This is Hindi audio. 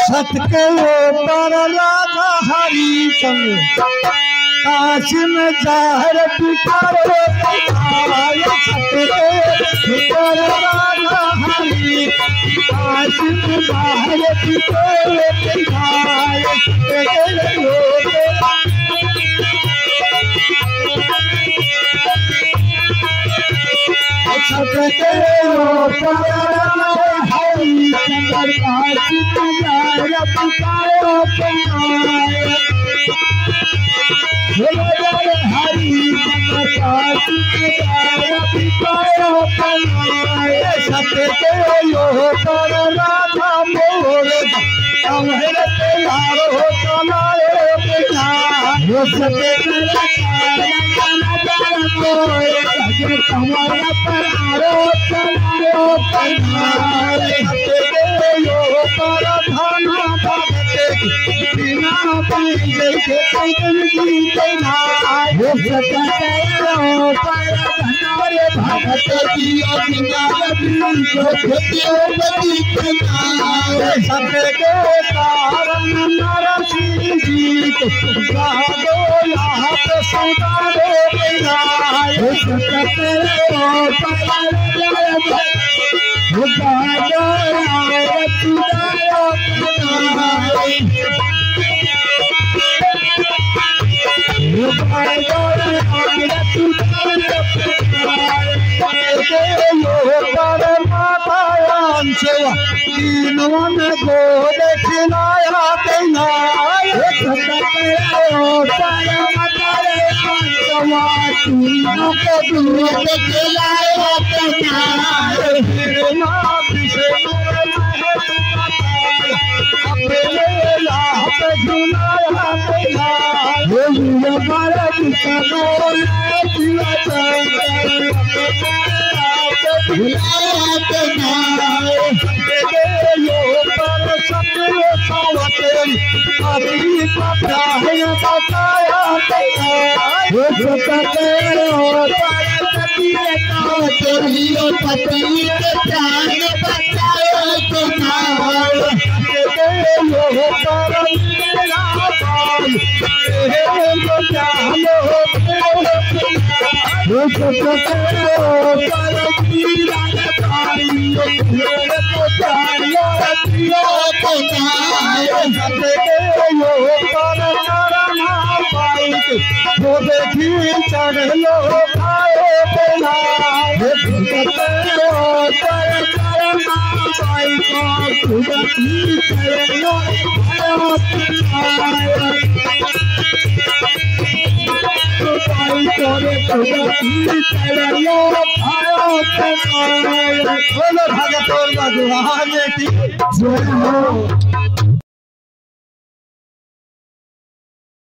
सतके पर राधा हरिचंद्र काशी में जहर पिटारो सतके पर राधा हरि काशी में जहर पिटारो सतके हरिचंद्र काशी में जहर पिटारो सतके पर राधा मोर यारो चलाए कमर पर आरो चलायो पर धाना भगते बिना पीले के पैदल की देना सतके पर धनारे भगत की सतके कारण नरसिंह जी गादो लाहत सौदारो सतके तीनों को देखनाया देना तीनों को दूर देखलाया भगत